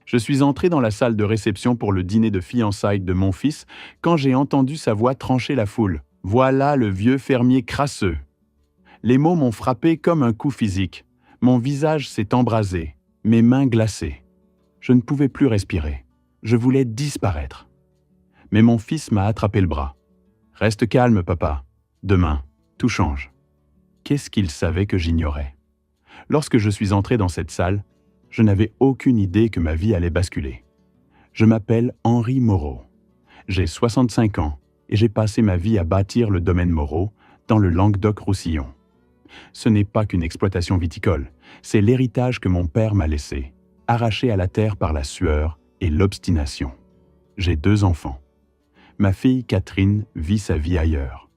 Je suis entré dans la salle de réception pour le dîner de fiançailles de mon fils quand j'ai entendu sa voix trancher la foule. « Voilà le vieux fermier crasseux !» Les mots m'ont frappé comme un coup physique. Mon visage s'est embrasé, mes mains glacées. Je ne pouvais plus respirer. Je voulais disparaître. Mais mon fils m'a attrapé le bras. « Reste calme, papa. Demain, tout change. » Qu'est-ce qu'il savait que j'ignorais? Lorsque je suis entré dans cette salle, je n'avais aucune idée que ma vie allait basculer. Je m'appelle Henri Moreau. J'ai 65 ans et j'ai passé ma vie à bâtir le domaine Moreau dans le Languedoc-Roussillon. Ce n'est pas qu'une exploitation viticole, c'est l'héritage que mon père m'a laissé, arraché à la terre par la sueur et l'obstination. J'ai 2 enfants. Ma fille Catherine vit sa vie ailleurs.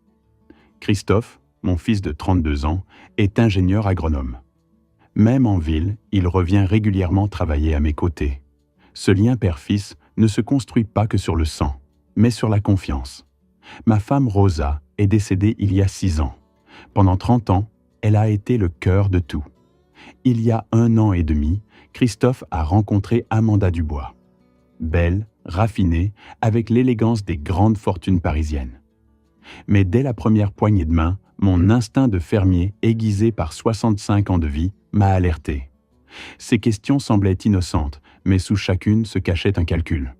Christophe, mon fils de 32 ans, est ingénieur agronome. Même en ville, il revient régulièrement travailler à mes côtés. Ce lien père-fils ne se construit pas que sur le sang, mais sur la confiance. Ma femme Rosa est décédée il y a 6 ans. Pendant 30 ans, elle a été le cœur de tout. Il y a 1 an et demi, Christophe a rencontré Amanda Dubois. Belle, raffinée, avec l'élégance des grandes fortunes parisiennes. Mais dès la première poignée de main, mon instinct de fermier, aiguisé par 65 ans de vie, m'a alerté. Ces questions semblaient innocentes, mais sous chacune se cachait un calcul.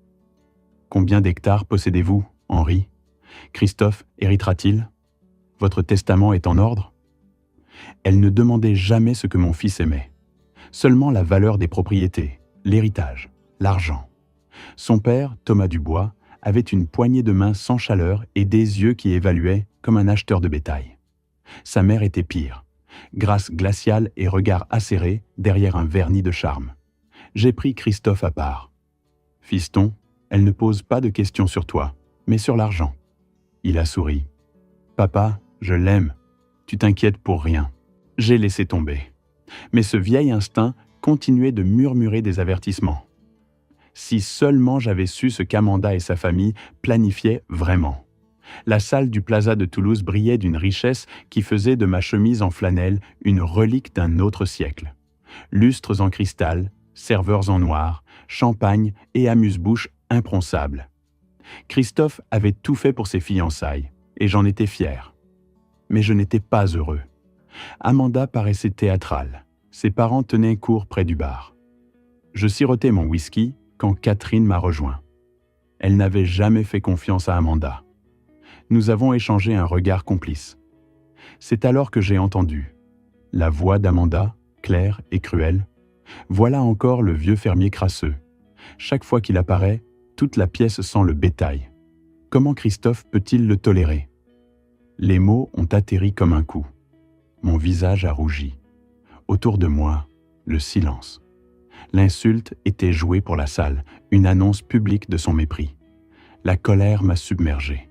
Combien d'hectares possédez-vous, Henri? Christophe héritera-t-il? Votre testament est en ordre? Elle ne demandait jamais ce que mon fils aimait. Seulement la valeur des propriétés, l'héritage, l'argent. Son père, Thomas Dubois, avait une poignée de main sans chaleur et des yeux qui évaluaient comme un acheteur de bétail. Sa mère était pire. Grâce glaciale et regard acéré derrière un vernis de charme. J'ai pris Christophe à part. « Fiston, elle ne pose pas de questions sur toi, mais sur l'argent. » Il a souri. « Papa, je l'aime. Tu t'inquiètes pour rien. » J'ai laissé tomber. Mais ce vieil instinct continuait de murmurer des avertissements. Si seulement j'avais su ce qu'Amanda et sa famille planifiaient vraiment. La salle du Plaza de Toulouse brillait d'une richesse qui faisait de ma chemise en flanelle une relique d'un autre siècle. Lustres en cristal, serveurs en noir, champagne et amuse-bouche impronçables. Christophe avait tout fait pour ses fiançailles, et j'en étais fier. Mais je n'étais pas heureux. Amanda paraissait théâtrale. Ses parents tenaient court près du bar. Je sirotais mon whisky quand Catherine m'a rejoint. Elle n'avait jamais fait confiance à Amanda. Nous avons échangé un regard complice. C'est alors que j'ai entendu la voix d'Amanda, claire et cruelle. Voilà encore le vieux fermier crasseux. Chaque fois qu'il apparaît, toute la pièce sent le bétail. Comment Christophe peut-il le tolérer? Les mots ont atterri comme un coup. Mon visage a rougi. Autour de moi, le silence. L'insulte était jouée pour la salle, une annonce publique de son mépris. La colère m'a submergé.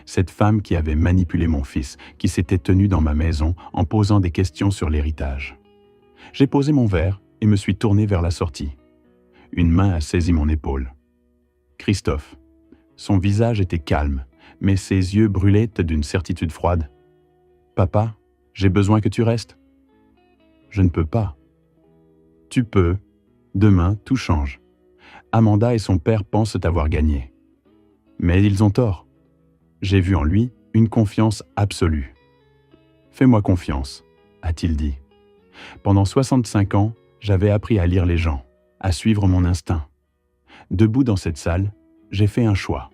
Cette femme qui avait manipulé mon fils, qui s'était tenue dans ma maison en posant des questions sur l'héritage. J'ai posé mon verre et me suis tourné vers la sortie. Une main a saisi mon épaule. Christophe. Son visage était calme, mais ses yeux brûlaient d'une certitude froide. « Papa, j'ai besoin que tu restes. » « Je ne peux pas. »« Tu peux. Demain, tout change. Amanda et son père pensent avoir gagné. Mais ils ont tort. J'ai vu en lui une confiance absolue. « Fais-moi confiance, » a-t-il dit. Pendant 65 ans, j'avais appris à lire les gens, à suivre mon instinct. Debout dans cette salle, j'ai fait un choix.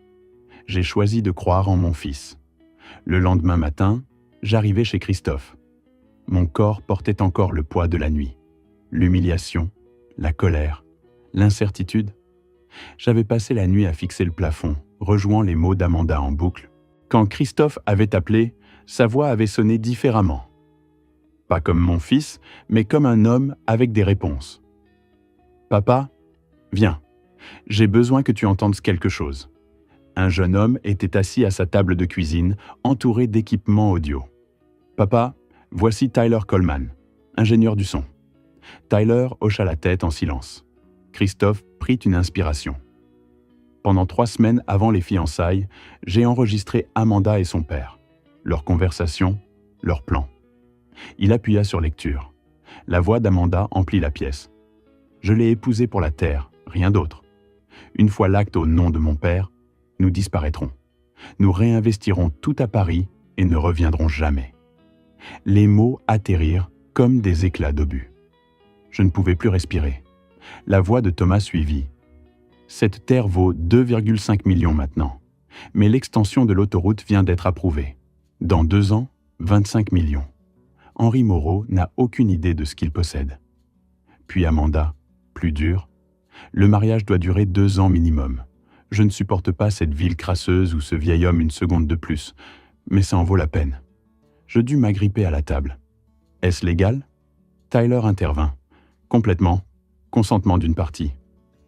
J'ai choisi de croire en mon fils. Le lendemain matin, j'arrivais chez Christophe. Mon corps portait encore le poids de la nuit. L'humiliation, la colère, l'incertitude. J'avais passé la nuit à fixer le plafond, rejouant les mots d'Amanda en boucle. Quand Christophe avait appelé, sa voix avait sonné différemment. Pas comme mon fils, mais comme un homme avec des réponses. « Papa, viens, j'ai besoin que tu entendes quelque chose. » Un jeune homme était assis à sa table de cuisine, entouré d'équipements audio. « Papa, voici Tyler Coleman, ingénieur du son. » Tyler hocha la tête en silence. Christophe prit une inspiration. Pendant 3 semaines avant les fiançailles, j'ai enregistré Amanda et son père, leur conversation, leurs plans. Il appuya sur lecture. La voix d'Amanda emplit la pièce. « Je l'ai épousée pour la terre, rien d'autre. Une fois l'acte au nom de mon père, nous disparaîtrons. Nous réinvestirons tout à Paris et ne reviendrons jamais. Les mots atterrirent comme des éclats d'obus. Je ne pouvais plus respirer. La voix de Thomas suivit. Cette terre vaut 2,5 millions maintenant, mais l'extension de l'autoroute vient d'être approuvée. Dans 2 ans, 25 millions. Henri Moreau n'a aucune idée de ce qu'il possède. Puis Amanda, plus dur. Le mariage doit durer 2 ans minimum. Je ne supporte pas cette ville crasseuse où ce vieil homme une seconde de plus, mais ça en vaut la peine. Je dus m'agripper à la table. Est-ce légal? Tyler intervint. Complètement. Consentement d'une partie.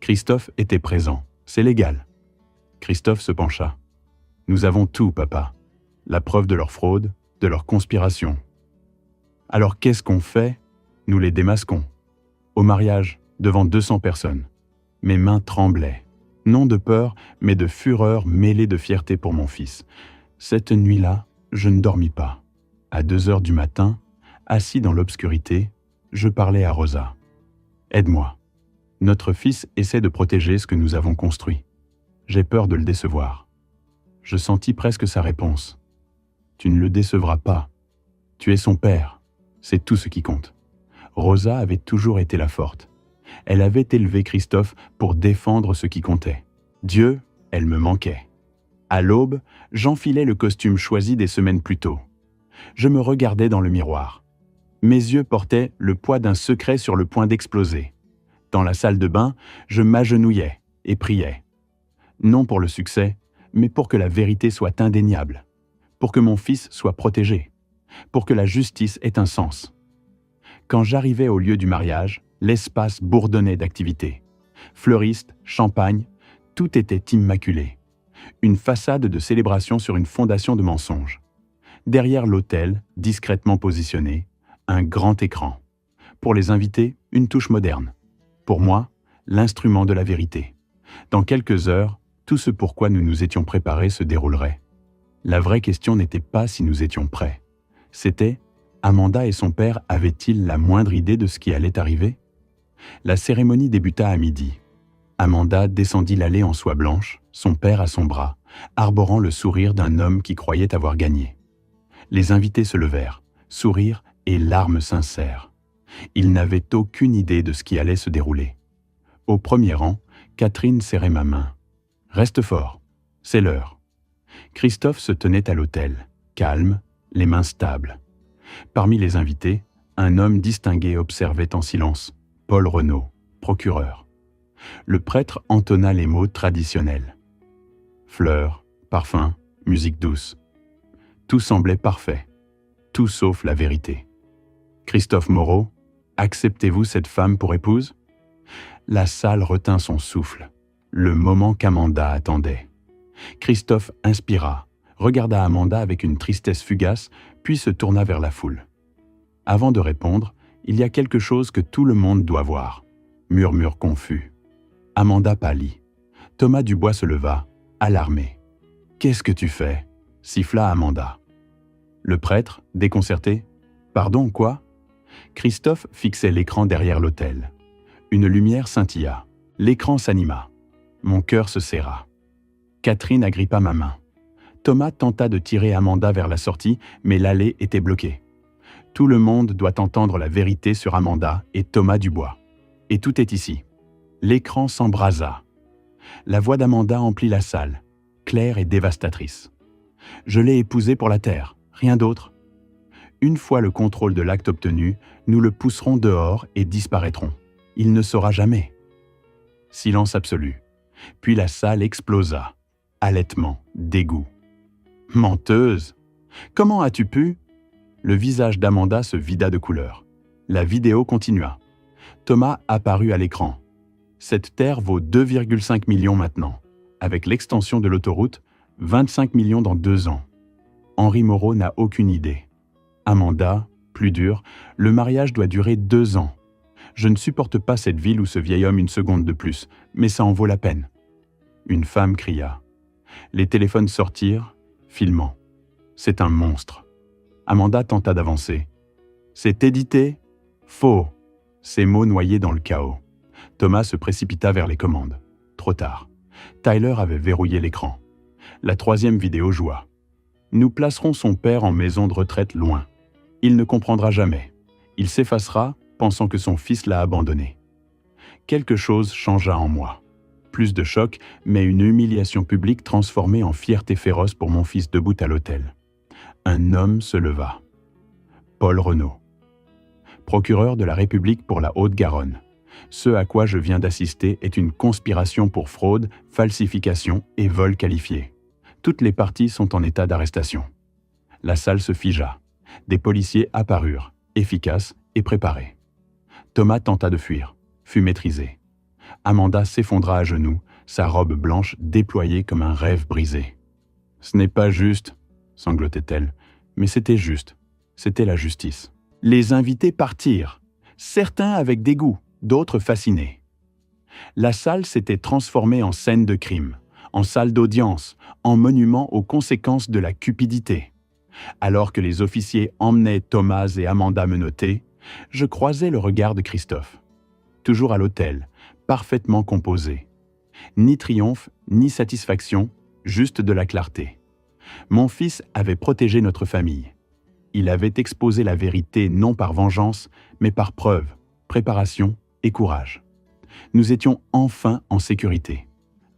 Christophe était présent. C'est légal. Christophe se pencha. Nous avons tout, papa. La preuve de leur fraude, de leur conspiration. Alors qu'est-ce qu'on fait? Nous les démasquons. Au mariage, devant 200 personnes. Mes mains tremblaient. Non de peur, mais de fureur mêlée de fierté pour mon fils. Cette nuit-là, je ne dormis pas. À 2 heures du matin, assis dans l'obscurité, je parlais à Rosa. « Aide-moi. Notre fils essaie de protéger ce que nous avons construit. J'ai peur de le décevoir. » Je sentis presque sa réponse. « Tu ne le décevras pas. Tu es son père. C'est tout ce qui compte. » Rosa avait toujours été la forte. Elle avait élevé Christophe pour défendre ce qui comptait. Dieu, elle me manquait. À l'aube, j'enfilai le costume choisi des semaines plus tôt. Je me regardais dans le miroir. Mes yeux portaient le poids d'un secret sur le point d'exploser. Dans la salle de bain, je m'agenouillais et priais. Non pour le succès, mais pour que la vérité soit indéniable, pour que mon fils soit protégé, pour que la justice ait un sens. Quand j'arrivais au lieu du mariage, l'espace bourdonnait d'activités. Fleuristes, champagne, tout était immaculé. Une façade de célébration sur une fondation de mensonges. Derrière l'autel, discrètement positionné, un grand écran. Pour les invités, une touche moderne. Pour moi, l'instrument de la vérité. Dans quelques heures, tout ce pourquoi nous nous étions préparés se déroulerait. La vraie question n'était pas si nous étions prêts. C'était, Amanda et son père avaient-ils la moindre idée de ce qui allait arriver? La cérémonie débuta à midi. Amanda descendit l'allée en soie blanche, son père à son bras, arborant le sourire d'un homme qui croyait avoir gagné. Les invités se levèrent, sourire et larmes sincères. Ils n'avaient aucune idée de ce qui allait se dérouler. Au premier rang, Catherine serrait ma main. « Reste fort, c'est l'heure. » Christophe se tenait à l'autel, calme, les mains stables. Parmi les invités, un homme distingué observait en silence, Paul Renaud, procureur. Le prêtre entonna les mots traditionnels. Fleurs, parfums, musique douce. Tout semblait parfait, tout sauf la vérité. Christophe Moreau, acceptez-vous cette femme pour épouse? La salle retint son souffle, le moment qu'Amanda attendait. Christophe inspira, regarda Amanda avec une tristesse fugace, puis se tourna vers la foule. Avant de répondre, il y a quelque chose que tout le monde doit voir. Murmure confus. Amanda pâlit. Thomas Dubois se leva, alarmé. « Qu'est-ce que tu fais » siffla Amanda. Le prêtre, déconcerté. « Pardon, quoi » Christophe fixait l'écran derrière l'autel. Une lumière scintilla. L'écran s'anima. Mon cœur se serra. Catherine agrippa ma main. Thomas tenta de tirer Amanda vers la sortie, mais l'allée était bloquée. Tout le monde doit entendre la vérité sur Amanda et Thomas Dubois. Et tout est ici. L'écran s'embrasa. La voix d'Amanda emplit la salle, claire et dévastatrice. Je l'ai épousée pour la terre, rien d'autre. Une fois le contrôle de l'acte obtenu, nous le pousserons dehors et disparaîtrons. Il ne saura jamais. Silence absolu. Puis la salle explosa. Halètement, dégoût. Menteuse! Comment as-tu pu? Le visage d'Amanda se vida de couleur. La vidéo continua. Thomas apparut à l'écran. Cette terre vaut 2,5 millions maintenant. Avec l'extension de l'autoroute, 25 millions dans 2 ans. Henri Moreau n'a aucune idée. Amanda, plus dur, le mariage doit durer 2 ans. Je ne supporte pas cette ville où ce vieil homme une seconde de plus, mais ça en vaut la peine. Une femme cria. Les téléphones sortirent, filmant. C'est un monstre. Amanda tenta d'avancer. C'est édité? Faux. Ces mots noyés dans le chaos. Thomas se précipita vers les commandes. Trop tard. Tyler avait verrouillé l'écran. La troisième vidéo joua. Nous placerons son père en maison de retraite loin. Il ne comprendra jamais. Il s'effacera, pensant que son fils l'a abandonné. Quelque chose changea en moi. Plus de choc, mais une humiliation publique transformée en fierté féroce pour mon fils debout à l'autel. Un homme se leva. Paul Renaud. Procureur de la République pour la Haute-Garonne. Ce à quoi je viens d'assister est une conspiration pour fraude, falsification et vol qualifié. Toutes les parties sont en état d'arrestation. La salle se figea. Des policiers apparurent, efficaces et préparés. Thomas tenta de fuir, fut maîtrisé. Amanda s'effondra à genoux, sa robe blanche déployée comme un rêve brisé. « Ce n'est pas juste », sanglotait-elle, mais c'était juste. C'était la justice. Les invités partirent, certains avec dégoût, d'autres fascinés. La salle s'était transformée en scène de crime, en salle d'audience, en monument aux conséquences de la cupidité. Alors que les officiers emmenaient Thomas et Amanda menottés, je croisais le regard de Christophe. Toujours à l'autel, parfaitement composé. Ni triomphe, ni satisfaction, juste de la clarté. Mon fils avait protégé notre famille. Il avait exposé la vérité non par vengeance, mais par preuve, préparation et courage. Nous étions enfin en sécurité.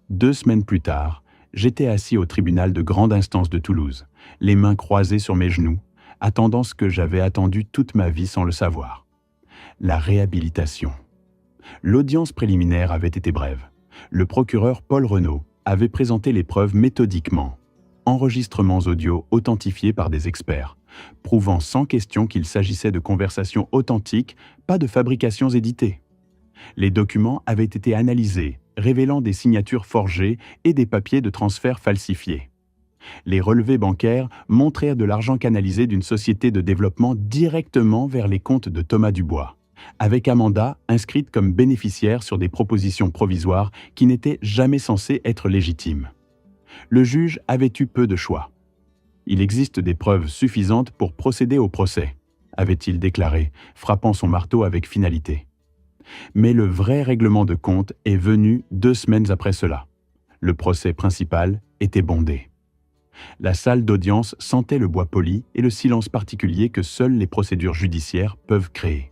2 semaines plus tard, j'étais assis au tribunal de grande instance de Toulouse, les mains croisées sur mes genoux, attendant ce que j'avais attendu toute ma vie sans le savoir. La réhabilitation. L'audience préliminaire avait été brève. Le procureur Paul Renaud avait présenté les preuves méthodiquement. Enregistrements audio authentifiés par des experts, prouvant sans question qu'il s'agissait de conversations authentiques, pas de fabrications éditées. Les documents avaient été analysés, révélant des signatures forgées et des papiers de transfert falsifiés. Les relevés bancaires montrèrent de l'argent canalisé d'une société de développement directement vers les comptes de Thomas Dubois, avec Amanda inscrite comme bénéficiaire sur des propositions provisoires qui n'étaient jamais censées être légitimes. Le juge avait eu peu de choix. Il existe des preuves suffisantes pour procéder au procès, avait-il déclaré, frappant son marteau avec finalité. Mais le vrai règlement de compte est venu 2 semaines après cela. Le procès principal était bondé. La salle d'audience sentait le bois poli et le silence particulier que seules les procédures judiciaires peuvent créer.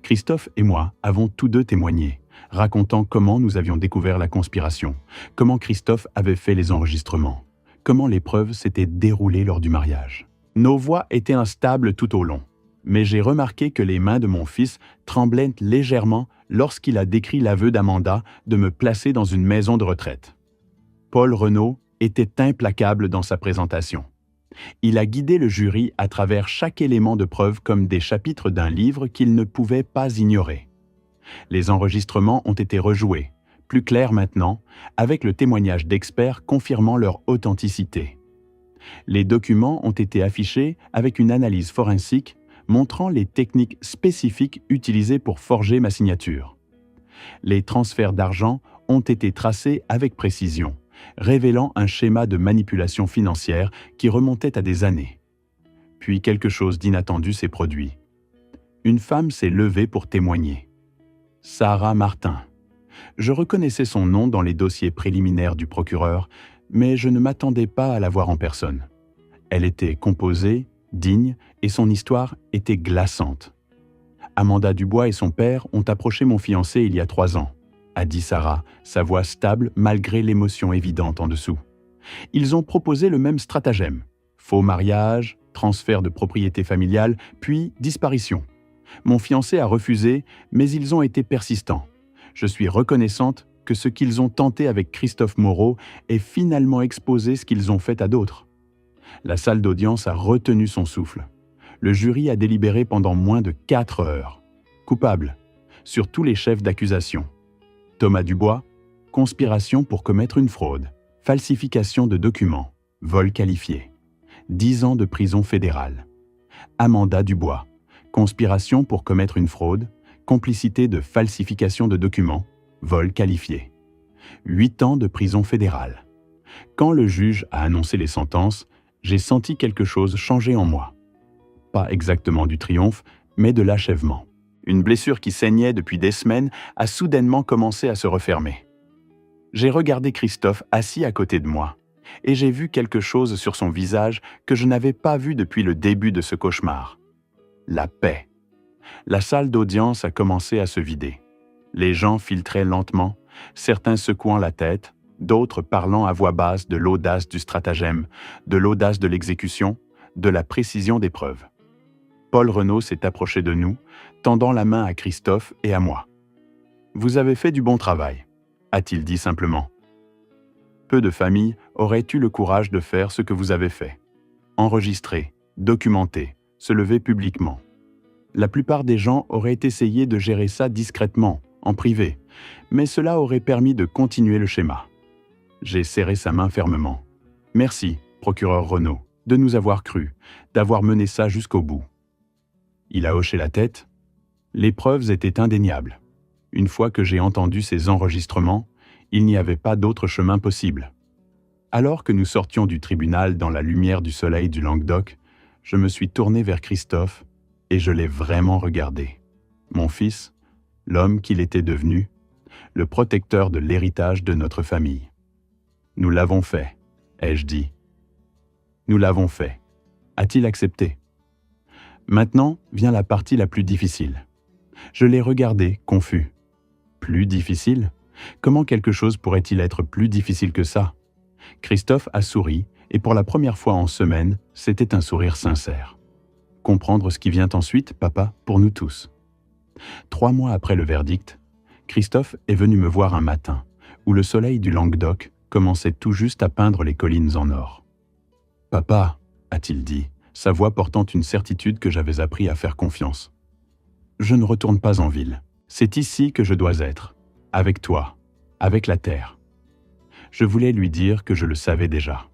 Christophe et moi avons tous deux témoigné, racontant comment nous avions découvert la conspiration, comment Christophe avait fait les enregistrements, comment l'épreuve s'était déroulée lors du mariage. Nos voix étaient instables tout au long, mais j'ai remarqué que les mains de mon fils tremblaient légèrement lorsqu'il a décrit l'aveu d'Amanda de me placer dans une maison de retraite. Paul Renaud était implacable dans sa présentation. Il a guidé le jury à travers chaque élément de preuve comme des chapitres d'un livre qu'il ne pouvait pas ignorer. Les enregistrements ont été rejoués, plus clairs maintenant, avec le témoignage d'experts confirmant leur authenticité. Les documents ont été affichés avec une analyse forensique montrant les techniques spécifiques utilisées pour forger ma signature. Les transferts d'argent ont été tracés avec précision, révélant un schéma de manipulation financière qui remontait à des années. Puis quelque chose d'inattendu s'est produit. Une femme s'est levée pour témoigner. Sarah Martin. Je reconnaissais son nom dans les dossiers préliminaires du procureur, mais je ne m'attendais pas à la voir en personne. Elle était composée, digne, et son histoire était glaçante. Amanda Dubois et son père ont approché mon fiancé il y a 3 ans, a dit Sarah, sa voix stable malgré l'émotion évidente en dessous. Ils ont proposé le même stratagème. Faux mariage, transfert de propriété familiale, puis disparition. Mon fiancé a refusé, mais ils ont été persistants. Je suis reconnaissante que ce qu'ils ont tenté avec Christophe Moreau ait finalement exposé ce qu'ils ont fait à d'autres. La salle d'audience a retenu son souffle. Le jury a délibéré pendant moins de 4 heures. Coupable, sur tous les chefs d'accusation. Thomas Dubois, conspiration pour commettre une fraude, falsification de documents, vol qualifié. 10 ans de prison fédérale. Amanda Dubois, conspiration pour commettre une fraude, complicité de falsification de documents, vol qualifié. 8 ans de prison fédérale. Quand le juge a annoncé les sentences, j'ai senti quelque chose changer en moi. Pas exactement du triomphe, mais de l'achèvement. Une blessure qui saignait depuis des semaines a soudainement commencé à se refermer. J'ai regardé Christophe assis à côté de moi, et j'ai vu quelque chose sur son visage que je n'avais pas vu depuis le début de ce cauchemar. La paix. La salle d'audience a commencé à se vider. Les gens filtraient lentement, certains secouant la tête, d'autres parlant à voix basse de l'audace du stratagème, de l'audace de l'exécution, de la précision des preuves. Paul Renaud s'est approché de nous, tendant la main à Christophe et à moi. « Vous avez fait du bon travail », a-t-il dit simplement. Peu de familles auraient eu le courage de faire ce que vous avez fait. Enregistrer, documenter, se lever publiquement. La plupart des gens auraient essayé de gérer ça discrètement, en privé, mais cela aurait permis de continuer le schéma. J'ai serré sa main fermement. « Merci, procureur Renaud, de nous avoir cru, d'avoir mené ça jusqu'au bout. » Il a hoché la tête. Les preuves étaient indéniables. Une fois que j'ai entendu ces enregistrements, il n'y avait pas d'autre chemin possible. Alors que nous sortions du tribunal dans la lumière du soleil du Languedoc, je me suis tourné vers Christophe et je l'ai vraiment regardé. Mon fils, l'homme qu'il était devenu, le protecteur de l'héritage de notre famille. « Nous l'avons fait », ai-je dit. « Nous l'avons fait », a-t-il accepté. Maintenant vient la partie la plus difficile. Je l'ai regardé, confus. Plus difficile ? Comment quelque chose pourrait-il être plus difficile que ça ? Christophe a souri, et pour la première fois en semaine, c'était un sourire sincère. Comprendre ce qui vient ensuite, papa, pour nous tous. 3 mois après le verdict, Christophe est venu me voir un matin, où le soleil du Languedoc commençait tout juste à peindre les collines en or. « Papa », a-t-il dit, sa voix portant une certitude que j'avais appris à faire confiance. « Je ne retourne pas en ville. C'est ici que je dois être, avec toi, avec la terre. » Je voulais lui dire que je le savais déjà.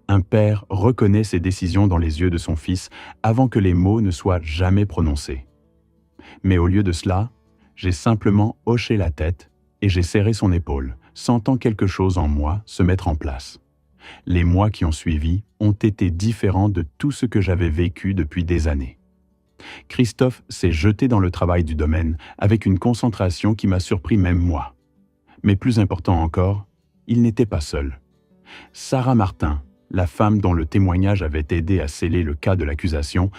Un père reconnaît ses décisions dans les yeux de son fils avant que les mots ne soient jamais prononcés. Mais au lieu de cela, j'ai simplement hoché la tête et j'ai serré son épaule, sentant quelque chose en moi se mettre en place. Les mois qui ont suivi ont été différents de tout ce que j'avais vécu depuis des années. Christophe s'est jeté dans le travail du domaine avec une concentration qui m'a surpris même moi. Mais plus important encore, il n'était pas seul. Sarah Martin, la femme dont le témoignage avait aidé à sceller le cas de l'accusation,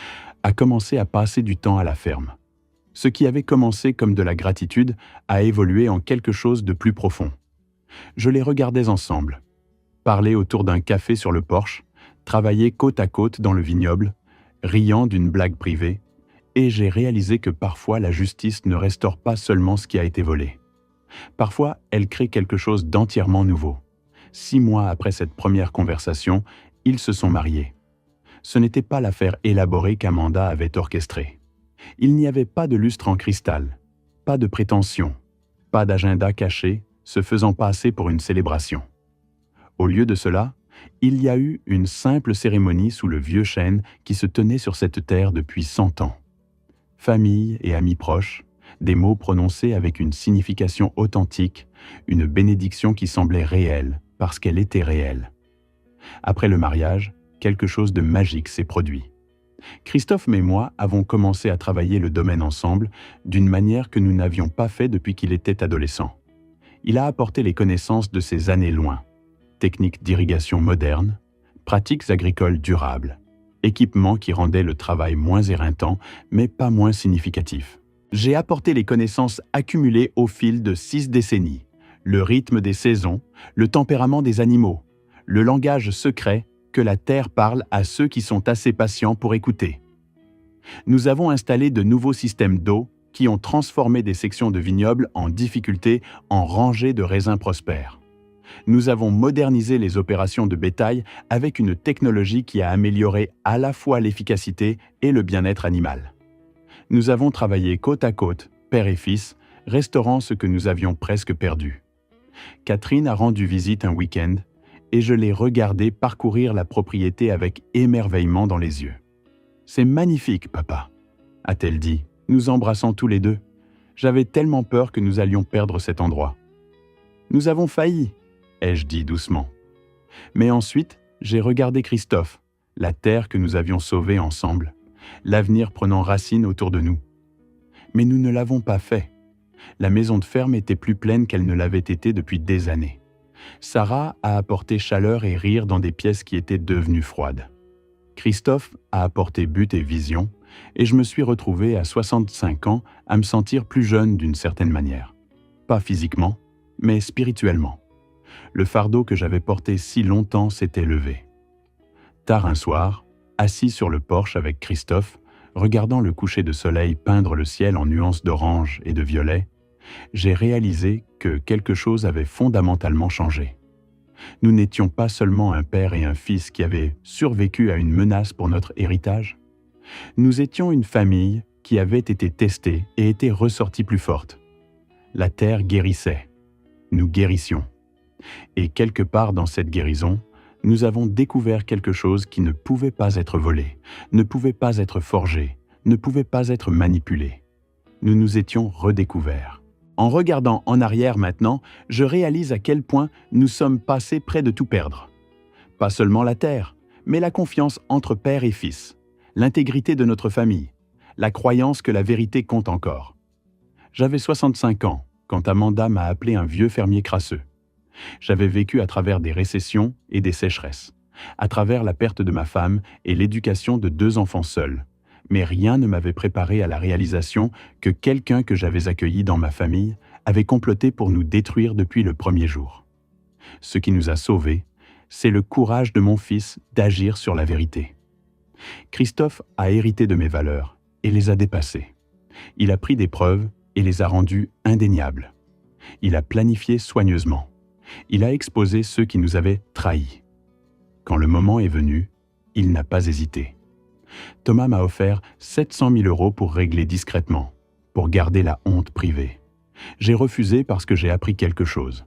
a commencé à passer du temps à la ferme. Ce qui avait commencé comme de la gratitude a évolué en quelque chose de plus profond. Je les regardais ensemble, parler autour d'un café sur le porche, travailler côte à côte dans le vignoble, riant d'une blague privée, et j'ai réalisé que parfois la justice ne restaure pas seulement ce qui a été volé. Parfois, elle crée quelque chose d'entièrement nouveau. 6 mois après cette première conversation, ils se sont mariés. Ce n'était pas l'affaire élaborée qu'Amanda avait orchestrée. Il n'y avait pas de lustre en cristal, pas de prétention, pas d'agenda caché se faisant passer pour une célébration. Au lieu de cela, il y a eu une simple cérémonie sous le vieux chêne qui se tenait sur cette terre depuis 100 ans. Famille et amis proches, des mots prononcés avec une signification authentique, une bénédiction qui semblait réelle parce qu'elle était réelle. Après le mariage, quelque chose de magique s'est produit. Christophe et moi avons commencé à travailler le domaine ensemble d'une manière que nous n'avions pas fait depuis qu'il était adolescent. Il a apporté les connaissances de ses années loin. Techniques d'irrigation modernes, pratiques agricoles durables, équipements qui rendaient le travail moins éreintant, mais pas moins significatif. J'ai apporté les connaissances accumulées au fil de 6 décennies, le rythme des saisons, le tempérament des animaux, le langage secret que la terre parle à ceux qui sont assez patients pour écouter. Nous avons installé de nouveaux systèmes d'eau qui ont transformé des sections de vignobles en difficulté en rangées de raisins prospères. Nous avons modernisé les opérations de bétail avec une technologie qui a amélioré à la fois l'efficacité et le bien-être animal. Nous avons travaillé côte à côte, père et fils, restaurant ce que nous avions presque perdu. Catherine a rendu visite un week-end et je l'ai regardée parcourir la propriété avec émerveillement dans les yeux. « C'est magnifique, papa », a-t-elle dit, nous embrassant tous les deux. J'avais tellement peur que nous allions perdre cet endroit. « Nous avons failli », ai-je dit doucement. Mais ensuite, j'ai regardé Christophe, la terre que nous avions sauvée ensemble, l'avenir prenant racine autour de nous. Mais nous ne l'avons pas fait. La maison de ferme était plus pleine qu'elle ne l'avait été depuis des années. Sarah a apporté chaleur et rire dans des pièces qui étaient devenues froides. Christophe a apporté but et vision, et je me suis retrouvé à 65 ans à me sentir plus jeune d'une certaine manière. Pas physiquement, mais spirituellement. Le fardeau que j'avais porté si longtemps s'était levé. Tard un soir, assis sur le porche avec Christophe, regardant le coucher de soleil peindre le ciel en nuances d'orange et de violet, j'ai réalisé que quelque chose avait fondamentalement changé. Nous n'étions pas seulement un père et un fils qui avaient survécu à une menace pour notre héritage. Nous étions une famille qui avait été testée et était ressortie plus forte. La terre guérissait. Nous guérissions. Et quelque part dans cette guérison, nous avons découvert quelque chose qui ne pouvait pas être volé, ne pouvait pas être forgé, ne pouvait pas être manipulé. Nous nous étions redécouverts. En regardant en arrière maintenant, je réalise à quel point nous sommes passés près de tout perdre. Pas seulement la terre, mais la confiance entre père et fils, l'intégrité de notre famille, la croyance que la vérité compte encore. J'avais 65 ans quand Amanda m'a appelé un vieux fermier crasseux. J'avais vécu à travers des récessions et des sécheresses, à travers la perte de ma femme et l'éducation de 2 enfants seuls. Mais rien ne m'avait préparé à la réalisation que quelqu'un que j'avais accueilli dans ma famille avait comploté pour nous détruire depuis le premier jour. Ce qui nous a sauvés, c'est le courage de mon fils d'agir sur la vérité. Christophe a hérité de mes valeurs et les a dépassées. Il a pris des preuves et les a rendues indéniables. Il a planifié soigneusement. Il a exposé ceux qui nous avaient trahis. Quand le moment est venu, il n'a pas hésité. Thomas m'a offert 700 000 € pour régler discrètement, pour garder la honte privée. J'ai refusé parce que j'ai appris quelque chose.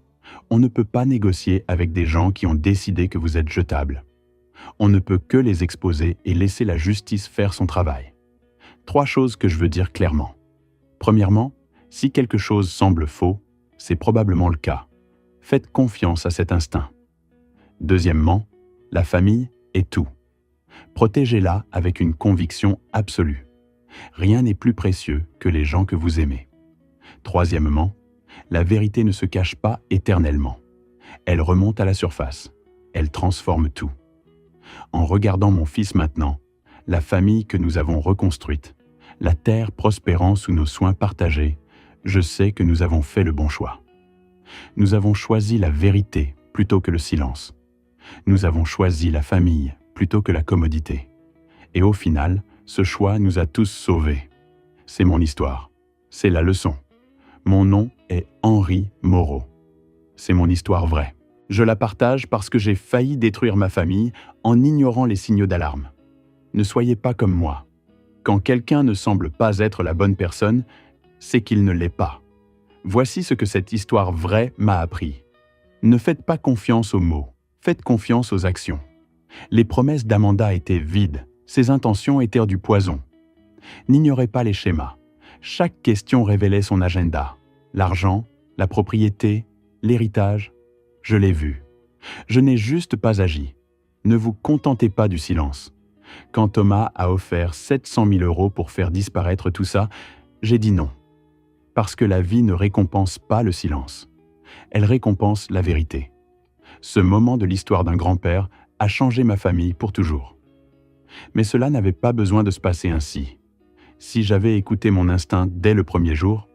On ne peut pas négocier avec des gens qui ont décidé que vous êtes jetables. On ne peut que les exposer et laisser la justice faire son travail. 3 choses que je veux dire clairement. Premièrement, si quelque chose semble faux, c'est probablement le cas. Faites confiance à cet instinct. Deuxièmement, la famille est tout. Protégez-la avec une conviction absolue. Rien n'est plus précieux que les gens que vous aimez. Troisièmement, la vérité ne se cache pas éternellement. Elle remonte à la surface. Elle transforme tout. En regardant mon fils maintenant, la famille que nous avons reconstruite, la terre prospérant sous nos soins partagés, je sais que nous avons fait le bon choix. Nous avons choisi la vérité plutôt que le silence. Nous avons choisi la famille plutôt que la commodité. Et au final, ce choix nous a tous sauvés. C'est mon histoire. C'est la leçon. Mon nom est Henri Moreau. C'est mon histoire vraie. Je la partage parce que j'ai failli détruire ma famille en ignorant les signaux d'alarme. Ne soyez pas comme moi. Quand quelqu'un ne semble pas être la bonne personne, c'est qu'il ne l'est pas. Voici ce que cette histoire vraie m'a appris. Ne faites pas confiance aux mots, faites confiance aux actions. Les promesses d'Amanda étaient vides, ses intentions étaient du poison. N'ignorez pas les schémas. Chaque question révélait son agenda. L'argent, la propriété, l'héritage. Je l'ai vu. Je n'ai juste pas agi. Ne vous contentez pas du silence. Quand Thomas a offert 700 000 € pour faire disparaître tout ça, j'ai dit non. Parce que la vie ne récompense pas le silence. Elle récompense la vérité. Ce moment de l'histoire d'un grand-père a changé ma famille pour toujours. Mais cela n'avait pas besoin de se passer ainsi. Si j'avais écouté mon instinct dès le premier jour,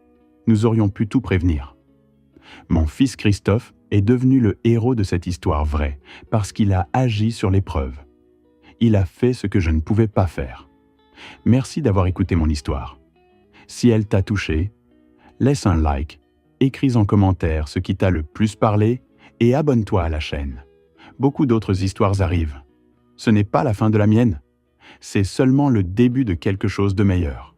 nous aurions pu tout prévenir. Mon fils Christophe est devenu le héros de cette histoire vraie parce qu'il a agi sur les preuves. Il a fait ce que je ne pouvais pas faire. Merci d'avoir écouté mon histoire. Si elle t'a touché, laisse un like, écris en commentaire ce qui t'a le plus parlé et abonne-toi à la chaîne. Beaucoup d'autres histoires arrivent. Ce n'est pas la fin de la mienne. C'est seulement le début de quelque chose de meilleur.